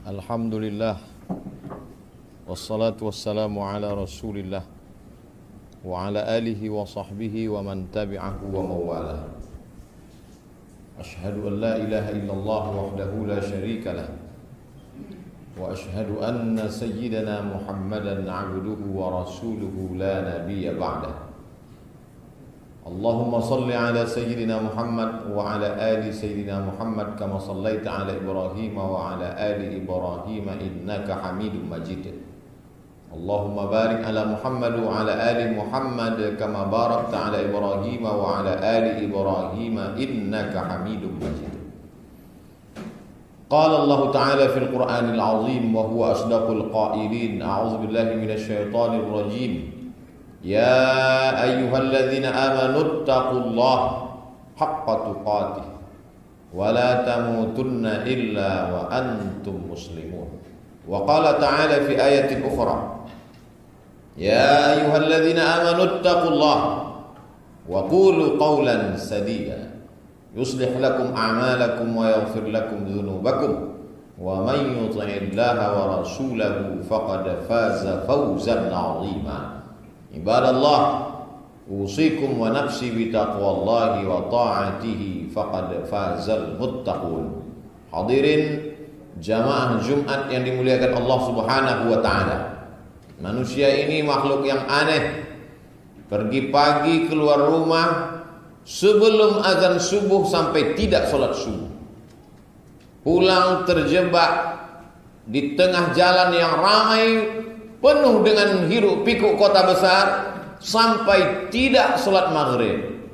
Alhamdulillah, wassalatu wassalamu ala rasulillah wa ala alihi wa sahbihi wa man tabi'ahu wa mawala. Ashhadu an la ilaha illallah wahdahu la syarika lah, wa ashhadu anna sayyidana Muhammadan abduhu wa rasuluhu la nabiyya ba'dah. Allahumma salli ala sayyidina Muhammad wa ala ali sayyidina Muhammad kama sallaita ala Ibrahim wa ala ali Ibrahim innaka Hamidum Majid. Allahumma barik ala Muhammad wa ala ali Muhammad kama barakta ala Ibrahim wa ala ali Ibrahim innaka Hamidum Majid. Qala Allah Ta'ala fil Qur'anil Azim wa huwa asdaqul qailin. A'udzu billahi minasy syaithanir rajim. Ya ayyuhalladzina amanu taqullaha haqqa tuqatih wa la tamutunna illa wa antum muslimun. Wa qala ta'ala fi ayatin ukhra, ya ayyuhalladzina amanu taqullaha wa qulu qawlan sadida yuslih lakum a'malakum wa yaghfir lakum dhunubakum wa man yuti'illaha wa rasulahu faqad faza fawzan 'azima. Ibadallah, usikum wa nafsi bi taqwallahi wa ta'atihi faqad fazal muttaqun. Hadirin jamaah Jumat yang dimuliakan Allah Subhanahu wa taala. Manusia ini makhluk yang aneh. Pergi pagi keluar rumah sebelum azan subuh sampai tidak sholat subuh. Pulang terjebak di tengah jalan yang ramai penuh dengan hiruk pikuk kota besar sampai tidak sholat maghrib.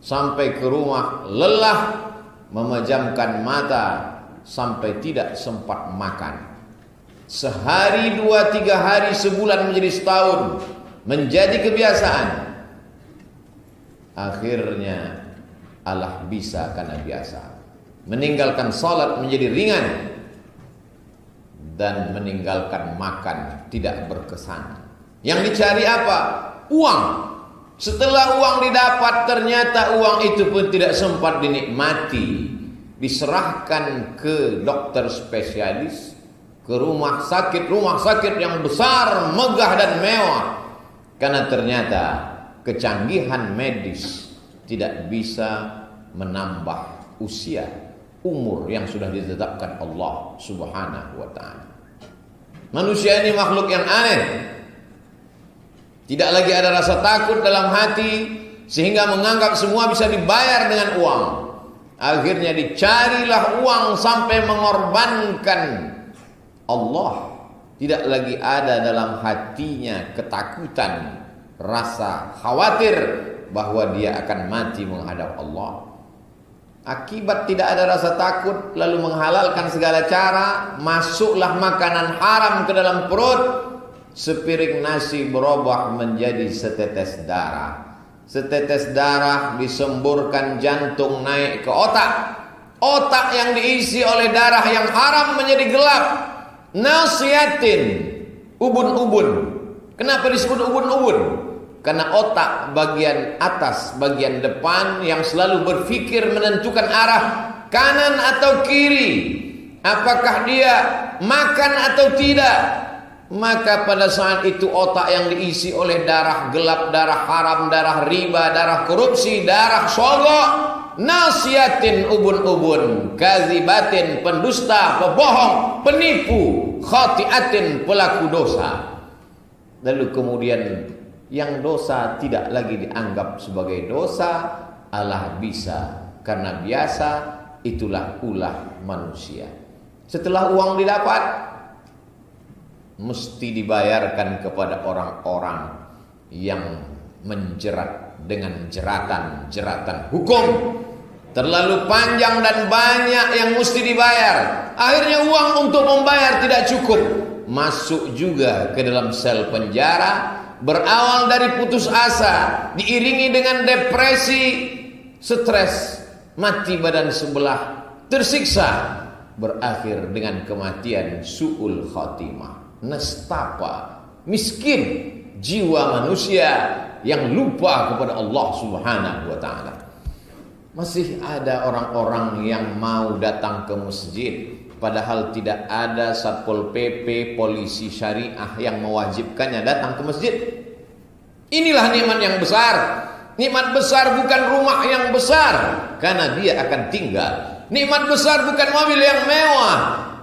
Sampai ke rumah lelah, memejamkan mata sampai tidak sempat makan. Sehari, 2, 3 hari, sebulan menjadi setahun, menjadi kebiasaan. Akhirnya Allah bisa karena biasa. Meninggalkan sholat menjadi ringan, dan meninggalkan makan tidak berkesan. Yang dicari apa? Uang. Setelah uang didapat, ternyata uang itu pun tidak sempat dinikmati. Diserahkan ke dokter spesialis, ke rumah sakit yang besar, megah dan mewah. Karena ternyata kecanggihan medis tidak bisa menambah usia, umur yang sudah ditetapkan Allah Subhanahu wa ta'ala. Manusia ini makhluk yang aneh. Tidak lagi ada rasa takut dalam hati, sehingga menganggap semua bisa dibayar dengan uang. Akhirnya dicarilah uang sampai mengorbankan Allah. Tidak lagi ada dalam hatinya ketakutan, rasa khawatir bahwa dia akan mati menghadap Allah. Akibat tidak ada rasa takut, lalu menghalalkan segala cara, masuklah makanan haram ke dalam perut. Sepiring nasi berubah menjadi setetes darah. Setetes darah disemburkan jantung naik ke otak. Otak yang diisi oleh darah yang haram menjadi gelap. Nasiatin, ubun-ubun. Kenapa disebut ubun-ubun? Karena otak bagian atas, bagian depan yang selalu berpikir menentukan arah kanan atau kiri. Apakah dia makan atau tidak? Maka pada saat itu otak yang diisi oleh darah gelap, darah haram, darah riba, darah korupsi, darah sogok, nasiatin ubun-ubun, kazibatin pendusta, pebohong, penipu, khatiatin pelaku dosa. Lalu kemudian yang dosa tidak lagi dianggap sebagai dosa, Allah bisa karena biasa. Itulah ulah manusia. Setelah uang didapat, mesti dibayarkan kepada orang-orang yang menjerat dengan jeratan hukum. Terlalu panjang dan banyak yang mesti dibayar. Akhirnya uang untuk membayar tidak cukup. Masuk juga ke dalam sel penjara. Berawal dari putus asa, diiringi dengan depresi, stres, mati badan sebelah, tersiksa, berakhir dengan kematian su'ul khatimah, nestapa, miskin jiwa manusia yang lupa kepada Allah Subhanahu wa ta'ala. Masih ada orang-orang yang mau datang ke masjid, padahal tidak ada Satpol PP, polisi syariah yang mewajibkannya datang ke masjid. Inilah nikmat yang besar. Nikmat besar bukan rumah yang besar, karena dia akan tinggal. Nikmat besar bukan mobil yang mewah,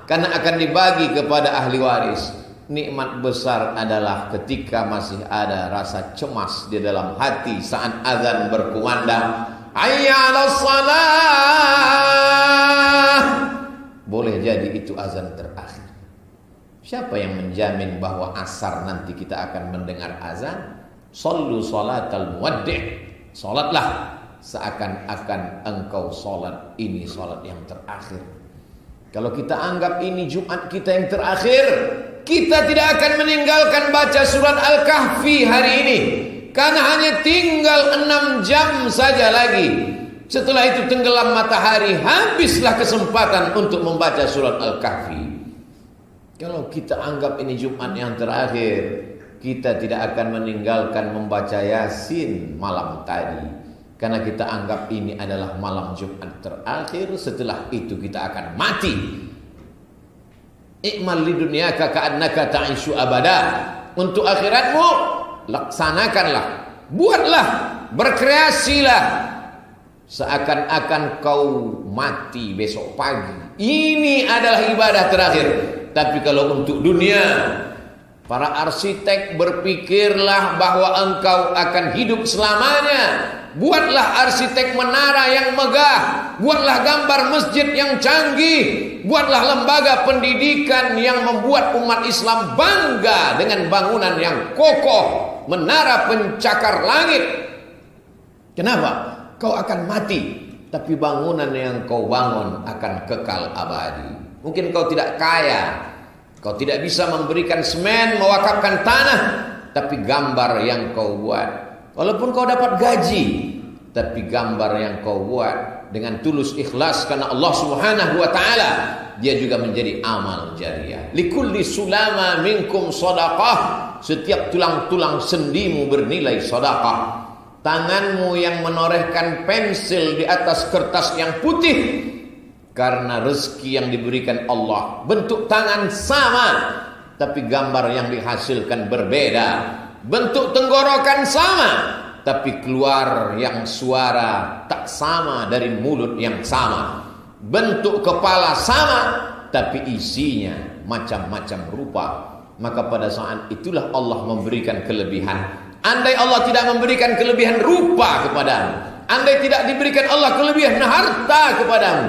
karena akan dibagi kepada ahli waris. Nikmat besar adalah ketika masih ada rasa cemas di dalam hati saat azan berkumandang, hayya 'alas shalah. Boleh jadi itu azan terakhir. Siapa yang menjamin bahwa asar nanti kita akan mendengar azan? Sallu salatal muwaddi'. Salatlah seakan-akan engkau salat ini salat yang terakhir. Kalau kita anggap ini Jumat kita yang terakhir, kita tidak akan meninggalkan baca surat Al-Kahfi hari ini, karena hanya tinggal 6 jam saja lagi. Setelah itu tenggelam matahari, habislah kesempatan untuk membaca surat Al-Kahfi. Kalau kita anggap ini Jumat yang terakhir, kita tidak akan meninggalkan membaca Yasin malam tadi, karena kita anggap ini adalah malam Jumat terakhir. Setelah itu kita akan mati. Ikmal lidunyaka ka'annaka ta'ishu abada. Untuk akhiratmu, laksanakanlah, buatlah, berkreasilah seakan-akan kau mati besok pagi. Ini adalah ibadah terakhir. Tapi kalau untuk dunia, para arsitek berpikirlah bahwa engkau akan hidup selamanya. Buatlah arsitek menara yang megah, buatlah gambar masjid yang canggih, buatlah lembaga pendidikan yang membuat umat Islam bangga dengan bangunan yang kokoh, menara pencakar langit. Kenapa? Kau akan mati, tapi bangunan yang kau bangun akan kekal abadi. Mungkin kau tidak kaya, kau tidak bisa memberikan semen, mewakafkan tanah, tapi gambar yang kau buat, walaupun kau dapat gaji, tapi gambar yang kau buat dengan tulus ikhlas karena Allah Subhanahu wa taala, dia juga menjadi amal jariah. Likulli sulama minkum shadaqah. Setiap tulang-tulang sendimu bernilai sedekah. Tanganmu yang menorehkan pensil di atas kertas yang putih, karena rezeki yang diberikan Allah, bentuk tangan sama, tapi gambar yang dihasilkan berbeda. Bentuk tenggorokan sama, tapi keluar yang suara tak sama dari mulut yang sama. Bentuk kepala sama, tapi isinya macam-macam rupa. Maka pada saat itulah Allah memberikan kelebihan. Andai Allah tidak memberikan kelebihan rupa kepadamu, andai tidak diberikan Allah kelebihan harta kepadamu,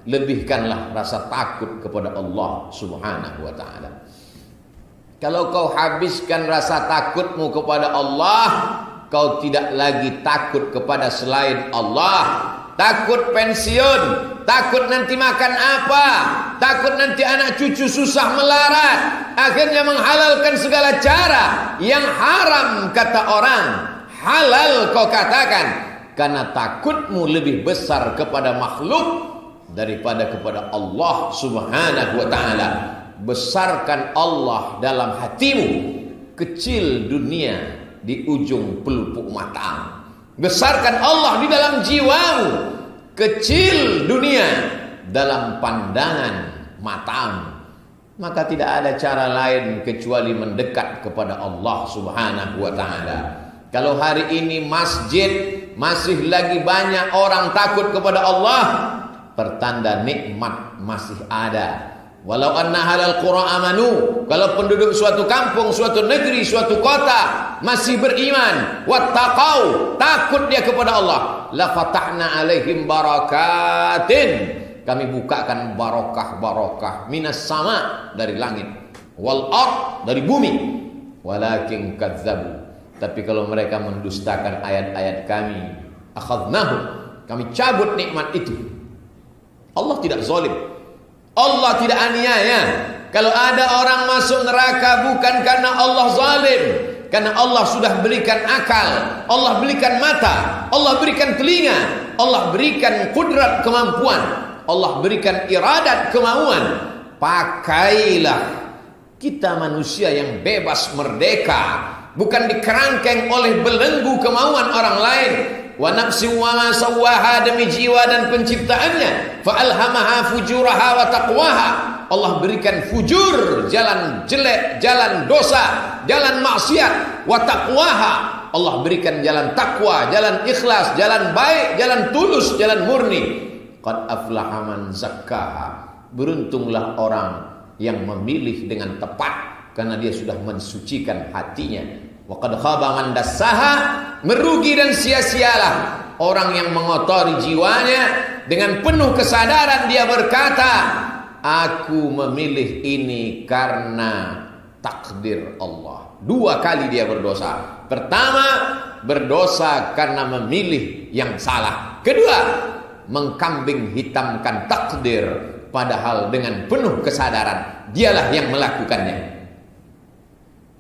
lebihkanlah rasa takut kepada Allah Subhanahu wa ta'ala. Kalau kau habiskan rasa takutmu kepada Allah, kau tidak lagi takut kepada selain Allah. Takut pensiun, takut nanti makan apa, takut nanti anak cucu susah melarat, akhirnya menghalalkan segala cara yang haram kata orang, halal kau katakan, karena takutmu lebih besar kepada makhluk daripada kepada Allah Subhanahu wa ta'ala. Besarkan Allah dalam hatimu, kecil dunia di ujung pelupuk mata. Besarkan Allah di dalam jiwamu, kecil dunia dalam pandangan matamu. Maka tidak ada cara lain kecuali mendekat kepada Allah Subhanahu wa ta'ala. Kalau hari ini masjid masih lagi banyak orang takut kepada Allah, pertanda nikmat masih ada. Walau anna halal qura amanu, kalau penduduk suatu kampung, suatu negeri, suatu kota masih beriman, wattaqau, takut dia kepada Allah, la fatahna alaihim barakatin, kami bukakan barokah-barokah minas sama, dari langit, wal ard, dari bumi. Walakin kadzabu, tapi kalau mereka mendustakan ayat-ayat kami, akhadnahum, kami cabut nikmat itu. Allah tidak zalim, Allah tidak aniaya. Kalau ada orang masuk neraka bukan karena Allah zalim, karena Allah sudah berikan akal, Allah berikan mata, Allah berikan telinga, Allah berikan kudrat kemampuan, Allah berikan iradat kemauan. Pakailah. Kita manusia yang bebas merdeka, bukan dikerangkeng oleh belenggu kemauan orang lain. wa nafsin wa ma sawwaha, demi jiwa dan penciptaannya, fa alhamaha fujuraha wa taqwaha. Allah berikan fujur, jalan jelek, jalan dosa, jalan maksiat, wa taqwaha. Allah berikan jalan takwa, jalan ikhlas, jalan baik, jalan tulus, jalan murni. Qad aflaha man zakkaha. Beruntunglah orang yang memilih dengan tepat, karena dia sudah mensucikan hatinya. Wa qad khaba man dassaha. Merugi dan sia-sialah orang yang mengotori jiwanya. Dengan penuh kesadaran dia berkata, aku memilih ini karena takdir Allah. 2 kali dia berdosa. Pertama, berdosa karena memilih yang salah. Kedua, mengkambing hitamkan takdir, padahal dengan penuh kesadaran dialah yang melakukannya.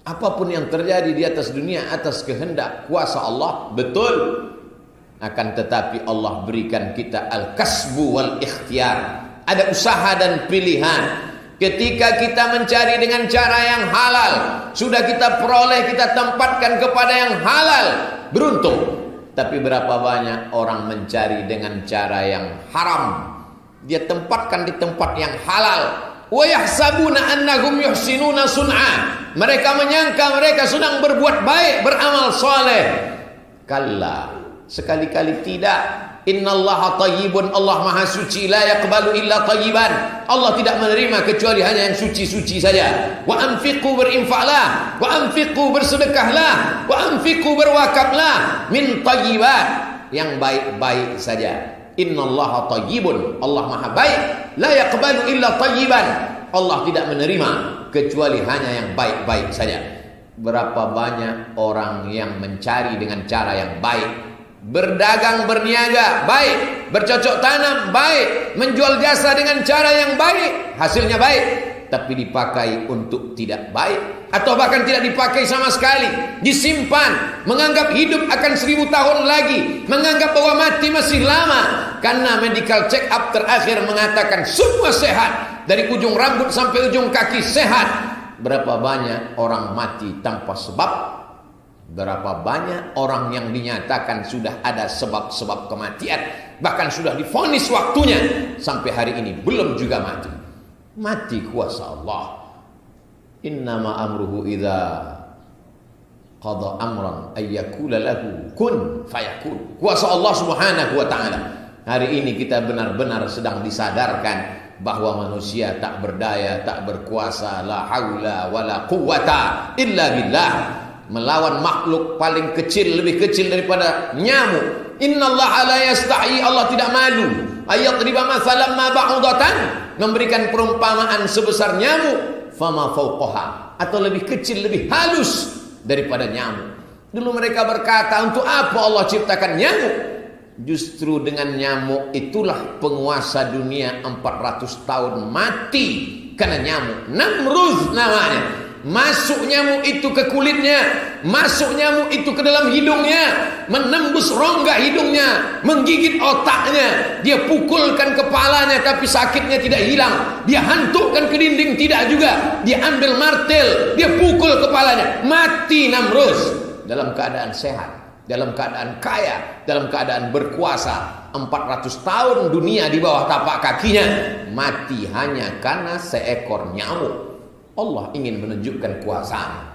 Apapun yang terjadi di atas dunia atas kehendak kuasa Allah, betul. Akan tetapi Allah berikan kita al-kasbu wal ikhtiar. Ada usaha dan pilihan. Ketika kita mencari dengan cara yang halal, sudah kita peroleh, kita tempatkan kepada yang halal, beruntung. Tapi berapa banyak orang mencari dengan cara yang haram, dia tempatkan di tempat yang halal. Wa yahsabuna annahum yuhsinuna sun'a. Mereka menyangka mereka sedang berbuat baik, beramal soleh. Kalla, sekali-kali tidak. Innallaha tayyibun, Allah maha suci, la yaqbalu illa tayyiban. Allah tidak menerima kecuali hanya yang suci-suci saja. Wa anfiqu, berinfaklah, wa anfiqu, bersedekahlah, wa anfiqu, berwakaflah min tayyibat, yang baik-baik saja. Innallaha tayyibun, Allah maha baik, la yaqbalu illa tayyiban. Allah tidak menerima kecuali hanya yang baik-baik saja. Berapa banyak orang yang mencari dengan cara yang baik, berdagang, berniaga baik, bercocok tanam baik, menjual jasa dengan cara yang baik, hasilnya baik, tapi dipakai untuk tidak baik, atau bahkan tidak dipakai sama sekali, disimpan, menganggap hidup akan 1000 tahun lagi, menganggap bahwa mati masih lama, karena medical check up terakhir mengatakan semua sehat, dari ujung rambut sampai ujung kaki sehat. Berapa banyak orang mati tanpa sebab? Berapa banyak orang yang dinyatakan sudah ada sebab-sebab kematian, bahkan sudah divonis waktunya, sampai hari ini belum juga mati. Mati kuasa Allah. Innama amruhu idza qada amran ayyakula lahu kun fayakun. Kuasa Allah Subhanahu wa taala. Hari ini kita benar-benar sedang disadarkan bahwa manusia tak berdaya, tak berkuasa, la haula wala quwata illa billah. Melawan makhluk paling kecil, lebih kecil daripada nyamuk. Innallaha la yastahi, Allah tidak malu. Ayadriba mathalan ma ba'udatan, memberikan perumpamaan sebesar nyamuk, fama fauqaha, atau lebih kecil, lebih halus daripada nyamuk. Dulu mereka berkata, untuk apa Allah ciptakan nyamuk? Justru dengan nyamuk itulah penguasa dunia 400 tahun mati karena nyamuk. Namrud namanya. Masuk nyamuk itu ke kulitnya, masuk nyamuk itu ke dalam hidungnya, menembus rongga hidungnya, menggigit otaknya. Dia pukulkan kepalanya tapi sakitnya tidak hilang. Dia hantukkan ke dinding, tidak juga. Dia ambil martel, dia pukul kepalanya. Mati Namrud dalam keadaan sehat, dalam keadaan kaya, dalam keadaan berkuasa. 400 tahun dunia di bawah tapak kakinya, mati hanya karena seekor nyamuk. Allah ingin menunjukkan kuasanya.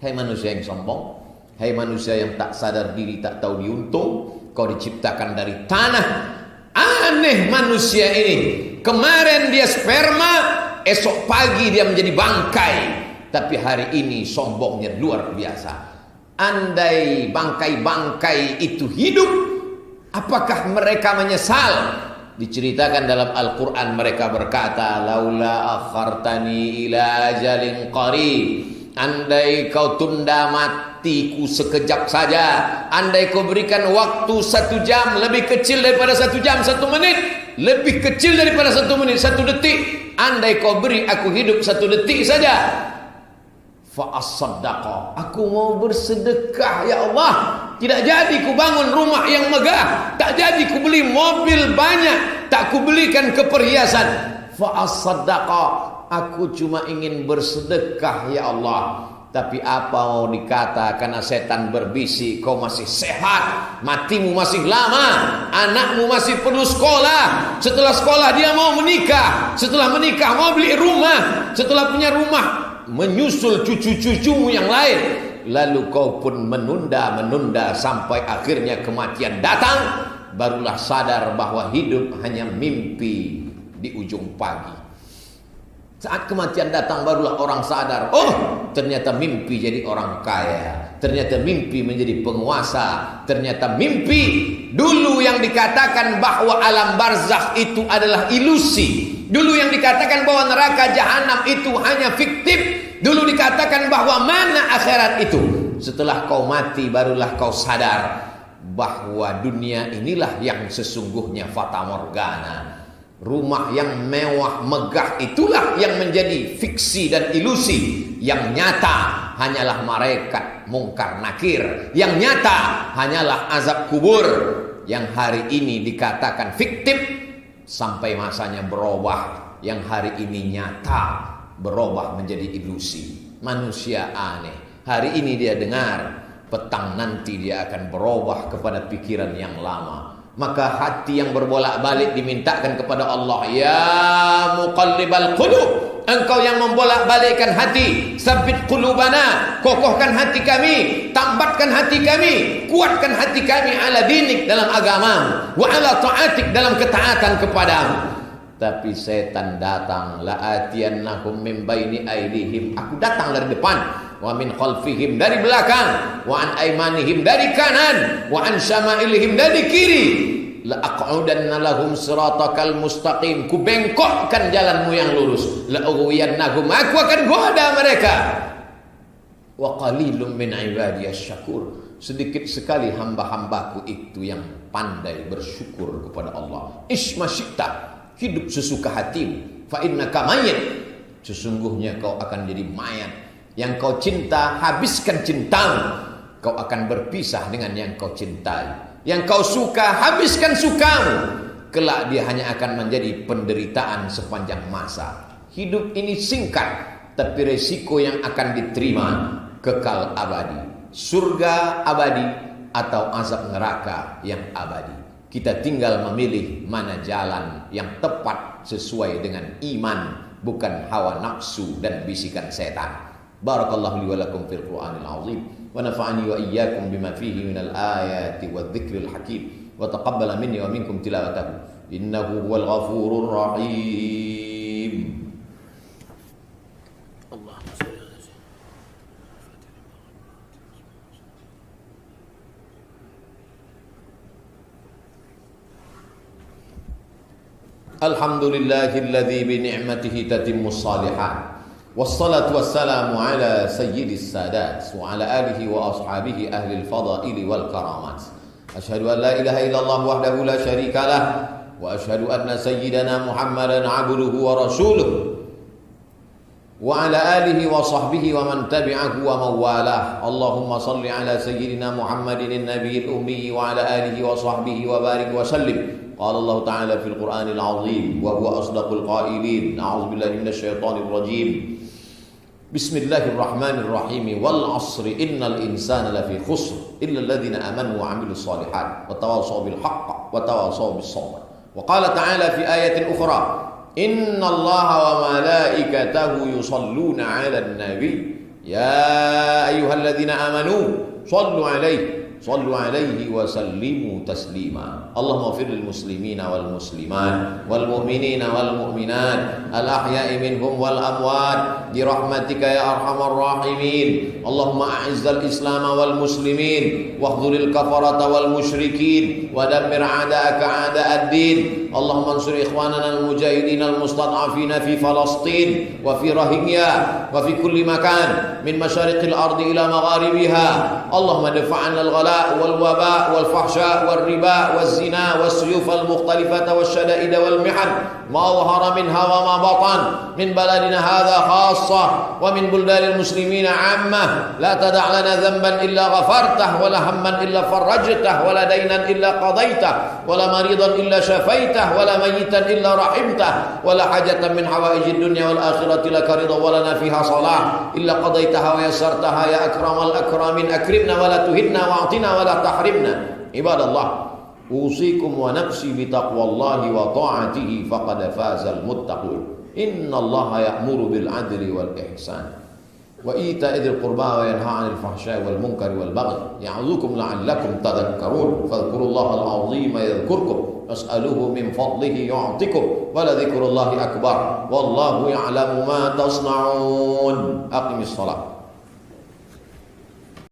Hai manusia yang sombong, hai manusia yang tak sadar diri, tak tahu diuntung, kau diciptakan dari tanah. Aneh manusia ini. Kemarin dia sperma, esok pagi dia menjadi bangkai. Tapi hari ini sombongnya luar biasa. Andai bangkai-bangkai itu hidup, apakah mereka menyesal? Diceritakan dalam Al-Quran, mereka berkata, laula akhartani ila ajalin qarib, andai kau tunda matiku sekejap saja, andai kau berikan waktu 1 jam, lebih kecil daripada 1 jam, 1 menit, lebih kecil daripada 1 menit, 1 detik, andai kau beri aku hidup 1 detik saja, fa'as-saddaqa, aku mau bersedekah ya Allah. Tidak jadi ku bangun rumah yang megah, tak jadi ku beli mobil banyak, tak ku belikan keperhiasan. Fa'as-saddaqa, aku cuma ingin bersedekah ya Allah. Tapi apa mau dikata, karena setan berbisik, kau masih sehat, matimu masih lama, anakmu masih perlu sekolah, setelah sekolah dia mau menikah, setelah menikah mau beli rumah, setelah punya rumah menyusul cucu-cucumu yang lain. Lalu kau pun menunda sampai akhirnya kematian datang, barulah sadar bahwa hidup hanya mimpi di ujung pagi. Saat kematian datang barulah orang sadar, oh ternyata mimpi jadi orang kaya, ternyata mimpi menjadi penguasa, ternyata mimpi dulu yang dikatakan bahwa alam barzakh itu adalah ilusi, dulu yang dikatakan bahwa neraka jahanam itu hanya fiktif, dulu dikatakan bahwa mana akhirat itu. Setelah kau mati barulah kau sadar bahwa dunia inilah yang sesungguhnya fata morgana. Rumah yang mewah megah itulah yang menjadi fiksi dan ilusi. Yang nyata hanyalah malaikat mungkar nakir. Yang nyata hanyalah azab kubur. Yang hari ini dikatakan fiktif sampai masanya berubah. Yang hari ini nyata berubah menjadi ilusi. Manusia aneh. Hari ini dia dengar, petang nanti dia akan berubah kepada pikiran yang lama. Maka hati yang berbolak-balik dimintakan kepada Allah, ya muqallibal qulub, engkau yang membolak-balikkan hati, sabbit qulubana, kokohkan hati kami, tambatkan hati kami, kuatkan hati kami ala dinik, dalam agamamu, wa ala ta'atik, dalam ketaatan kepadamu. Tapi setan datang, la'atiyannahum min baini aydihim, aku datang dari depan, wa min khalfihim, dari belakang, wa an aymanihim, dari kanan, wa an syama'ilihim, dari kiri, la aq'udanna lahum siratakal mustaqim, ku bengkokkan jalanmu yang lurus, la ughwiyannahum, aku akan goda mereka, wa qalilum min ibadiyas syakur, sedikit sekali hamba-hambaku itu yang pandai bersyukur kepada Allah. Isma syi'ta, hidup sesuka hatimu, fa innaka mayyit, sesungguhnya kau akan jadi mayat. Yang kau cinta, habiskan cintamu, kau akan berpisah dengan yang kau cintai. Yang kau suka, habiskan sukamu, kelak dia hanya akan menjadi penderitaan sepanjang masa. Hidup ini singkat, tapi resiko yang akan diterima kekal abadi, surga abadi atau azab neraka yang abadi. Kita tinggal memilih mana jalan yang tepat sesuai dengan iman, bukan hawa nafsu dan bisikan setan. Barakallahu li wa lakum fil Qur'anil azim, wa nafa'ani wa iyyakum bima fihi minal ayati wadh-dhikril hakim, wa taqabbala minni wa minkum tilawatahu, innahu huwal ghafurur rahim. Allahumma shalli ala sayyidina. Alhamdulillahilladzi bi ni'matihi tatimmus shalihat. Wassalatu wassalamu ala sayyidis sadat wa ala alihi wa ashabihi ahlil fadaili wal karamat. Asyhadu an la ilaha illallah wahdahu la syarika lah, wa asyhadu anna sayyidana Muhammadan abduhu wa rasuluh, wa ala alihi wa sahbihi wa man tabi'ahu wa mawalah. Allahumma salli ala sayyidina Muhammadin an-nabiyil ummi wa ala alihi wa sahbihi wa barik wa sallim. Qala Allah Ta'ala fil Qur'anil azim wa huwa asdaqul qailin. A'udzu billahi minasy syaithanir rajim. Bismillahirrahmanirrahim. Wal 'ashri innal insana lafi khusr illa alladhina amanu wa 'amilus shalihat wa tawassaw bil haqq wa tawassaw bis sabr. Wa qala ta'ala fi ayatin ukhra, innallaha wa malaikatahu yusalluna 'alan nabi ya ayyuhalladzina amanu sallu 'alaihi wa sallimu taslima. Allahumma ighfir lil muslimina wal muslimat wal mu'minina wal mu'minat al ahya'i minhum wal amwat bi rahmatika ya arhamar rahimin. Allahumma a'izzal islam wal muslimin wa khudhil kafarata wal musyrikin wa dammir a'da'aka a'da'ad-din. Allahumma ansur ikhwanana al mujahidin al mustad'afina fi Falastin wa fi Rohingya wa fi kulli makan min masyariqil ardi ila magharibiha. Allahumma dafa'na al ghala wal waba wal fahsya wal riba wal zina wal suyuf al mukhtalifata wal syada'id wal mihan ma zahara minha wa ma batan min baladina hadha khassa wa min buldanil muslimina 'ammah. La tada' lana dhanban illa ghafartah wa la hamman illa farajtah wa la daynan illa qadaitah wa la maridan illa syafaitah حييته ولا ميتا إلا رحمته ولا حاجة من حوائج الدنيا والآخرة لك رضا ولنا فيها صلاح إلا قضيتها ويسرتها يا أكرم الأكرمين أكرمنا ولا تهنا واعطنا ولا تحرمنا عباد الله أوصيكم ونفسي بتقوى الله وطاعته فقد فاز المتقون إن الله يأمر بالعدل والإحسان وإيتاء ذي القربى وينهى عن الفحشاء والمنكر والبغي يعظكم لعلكم تذكرون فاذكروا الله العظيم يذكركم واسألوه من فضله يعطكم ولذكر الله أكبر والله يعلم ما تصنعون أقم الصلاة